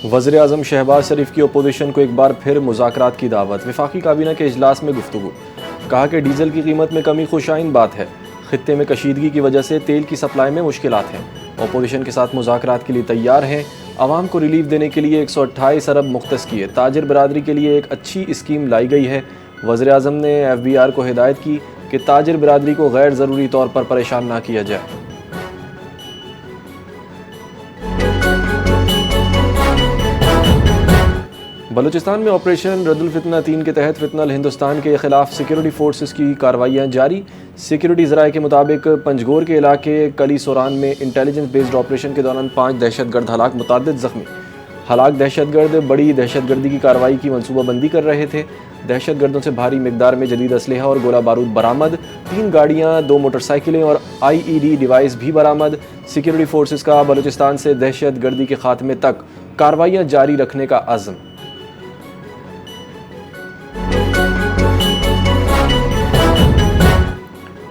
وزیر اعظم شہباز شریف کی اپوزیشن کو ایک بار پھر مذاکرات کی دعوت۔ وفاقی کابینہ کے اجلاس میں گفتگو۔ کہا کہ ڈیزل کی قیمت میں کمی خوش آئند بات ہے، خطے میں کشیدگی کی وجہ سے تیل کی سپلائی میں مشکلات ہیں۔ اپوزیشن کے ساتھ مذاکرات کے لیے تیار ہیں۔ عوام کو ریلیف دینے کے لیے 128 ارب مختص کیے۔ تاجر برادری کے لیے ایک اچھی اسکیم لائی گئی ہے۔ وزیر اعظم نے FBR کو ہدایت کی کہ تاجر برادری کو غیر ضروری طور پر پریشان نہ کیا جائے۔ بلوچستان میں آپریشن رد الفتنہ 3 کے تحت فتنہ الہندوستان کے خلاف سیکیورٹی فورسز کی کارروائیاں جاری۔ سیکیورٹی ذرائع کے مطابق پنجگور کے علاقے کلی سوران میں انٹیلیجنس بیسڈ آپریشن کے دوران 5 دہشت گرد ہلاک، متعدد زخمی۔ ہلاک دہشت گرد بڑی دہشت گردی کی کارروائی کی منصوبہ بندی کر رہے تھے۔ دہشت گردوں سے بھاری مقدار میں جدید اسلحہ اور گولہ بارود برآمد، 3 گاڑیاں، 2 موٹر سائیکلیں اور IED ڈیوائس بھی برآمد۔ سیکیورٹی فورسز کا بلوچستان سے دہشت گردی کے خاتمے تک کارروائیاں جاری رکھنے کا عزم۔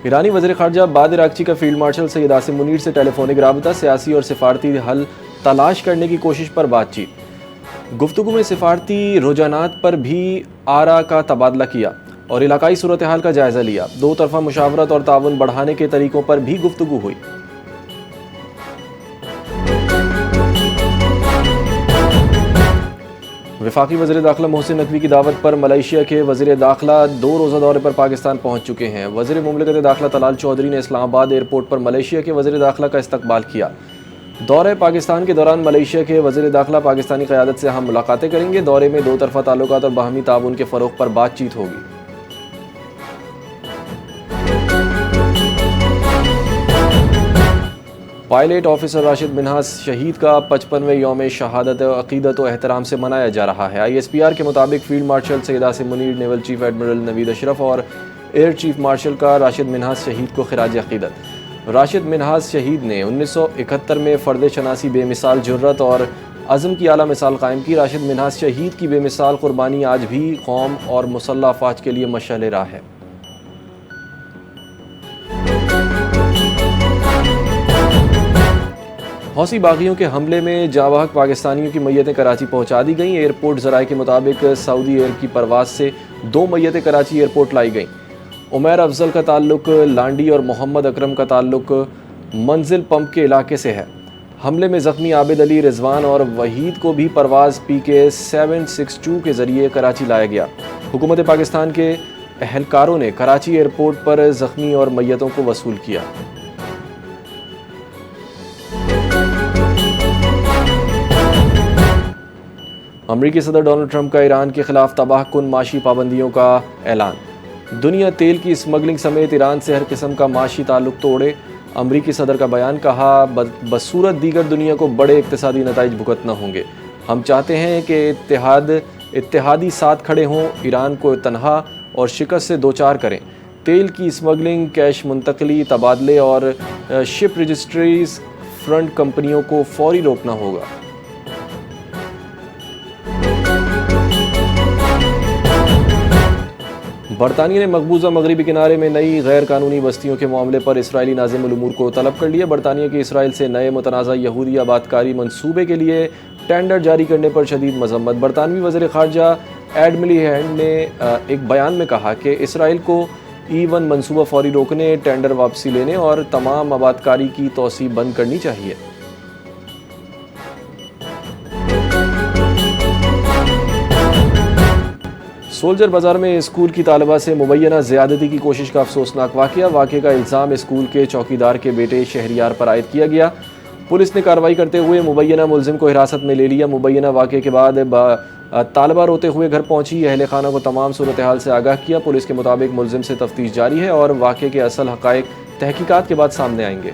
ایرانی وزیر خارجہ بادر اراغچی کا فیلڈ مارشل سید عاصم منیر سے ٹیلی فونک رابطہ، سیاسی اور سفارتی حل تلاش کرنے کی کوشش پر بات چیت۔ گفتگو میں سفارتی رجحانات پر بھی آراء کا تبادلہ کیا اور علاقائی صورتحال کا جائزہ لیا۔ دو طرفہ مشاورت اور تعاون بڑھانے کے طریقوں پر بھی گفتگو ہوئی۔ وفاقی وزیر داخلہ محسن نقوی کی دعوت پر ملائیشیا کے وزیر داخلہ 2 روزہ دورے پر پاکستان پہنچ چکے ہیں۔ وزیر مملکت داخلہ طلال چودھری نے اسلام آباد ایئرپورٹ پر ملائیشیا کے وزیر داخلہ کا استقبال کیا۔ دورہ پاکستان کے دوران ملائیشیا کے وزیر داخلہ پاکستانی قیادت سے اہم ملاقاتیں کریں گے۔ دورے میں 2 طرفہ تعلقات اور باہمی تعاون کے فروغ پر بات چیت ہوگی۔ پائلٹ آفیسر راشد منہاس شہید کا 55ویں یوم شہادت عقیدت و احترام سے منایا جا رہا ہے۔ ISPR کے مطابق field marshal Syed Asim Munir, naval chief admiral Naveed Ashraf اور ایئر چیف مارشل کا راشد منہاس شہید کو خراج عقیدت۔ راشد منہاس شہید نے 1971 میں فرد شناسی بے مثال جرت اور عزم کی اعلیٰ مثال قائم کی۔ راشد منہاس شہید کی بے مثال قربانی آج بھی قوم اور مسلح افواج کے لیے مشعل راہ ہے۔ حوثی باغیوں کے حملے میں جاں بحق پاکستانیوں کی میتیں کراچی پہنچا دی گئیں۔ ایئرپورٹ ذرائع کے مطابق سعودی ایئر کی پرواز سے 2 میتیں کراچی ایئرپورٹ لائی گئیں۔ عمیر افضل کا تعلق لانڈی اور محمد اکرم کا تعلق منزل پمپ کے علاقے سے ہے۔ حملے میں زخمی عابد علی، رضوان اور وحید کو بھی پرواز PK 762 کے ذریعے کراچی لایا گیا۔ حکومت پاکستان کے اہلکاروں نے کراچی ایئرپورٹ پر زخمی اور میتوں کو وصول کیا۔ امریکی صدر ڈونلڈ ٹرمپ کا ایران کے خلاف تباہ کن معاشی پابندیوں کا اعلان۔ دنیا تیل کی اسمگلنگ سمیت ایران سے ہر قسم کا معاشی تعلق توڑے۔ امریکی صدر کا بیان، کہا بصورت دیگر دنیا کو بڑے اقتصادی نتائج بھگتنا ہوں گے۔ ہم چاہتے ہیں کہ اتحادی ساتھ کھڑے ہوں، ایران کو تنہا اور شکست سے دوچار کریں۔ تیل کی اسمگلنگ، کیش منتقلی، تبادلے اور شپ رجسٹریز فرنٹ کمپنیوں کو فوری روکنا ہوگا۔ برطانیہ نے مقبوضہ مغربی کنارے میں نئی غیر قانونی بستیوں کے معاملے پر اسرائیلی ناظم الامور کو طلب کر لیا۔ برطانیہ کی اسرائیل سے نئے متنازع یہودی آبادکاری منصوبے کے لیے ٹینڈر جاری کرنے پر شدید مذمت۔ برطانوی وزیر خارجہ ایڈ ملیبینڈ نے ایک بیان میں کہا کہ اسرائیل کو E1 منصوبہ فوری روکنے، ٹینڈر واپسی لینے اور تمام آبادکاری کی توسیع بند کرنی چاہیے۔ سولجر بازار میں اسکول کی طالبہ سے مبینہ زیادتی کی کوشش کا افسوسناک واقعے کا الزام اسکول کے چوکیدار کے بیٹے شہریار پر عائد کیا گیا۔ پولیس نے کارروائی کرتے ہوئے مبینہ ملزم کو حراست میں لے لیا۔ مبینہ واقعے کے بعد طالبہ روتے ہوئے گھر پہنچی، اہل خانہ کو تمام صورتحال سے آگاہ کیا۔ پولیس کے مطابق ملزم سے تفتیش جاری ہے اور واقعے کے اصل حقائق تحقیقات کے بعد سامنے آئیں گے۔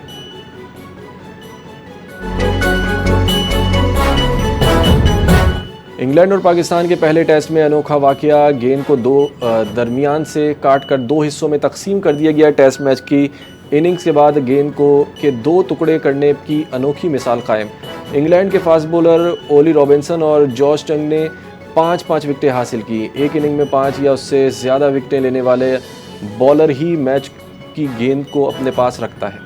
انگلینڈ اور پاکستان کے پہلے ٹیسٹ میں انوکھا واقعہ، گیند کو درمیان سے کاٹ کر 2 حصوں میں تقسیم کر دیا گیا۔ ٹیسٹ میچ کی اننگز کے بعد گیند کے 2 ٹکڑے کرنے کی انوکھی مثال قائم۔ انگلینڈ کے فاسٹ بولر اولی رابنسن اور جارج ٹنگ نے 5 وکٹیں حاصل کی۔ ایک اننگ میں 5 یا اس سے زیادہ وکٹیں لینے والے بالر ہی میچ کی گیند کو اپنے پاس رکھتا ہے۔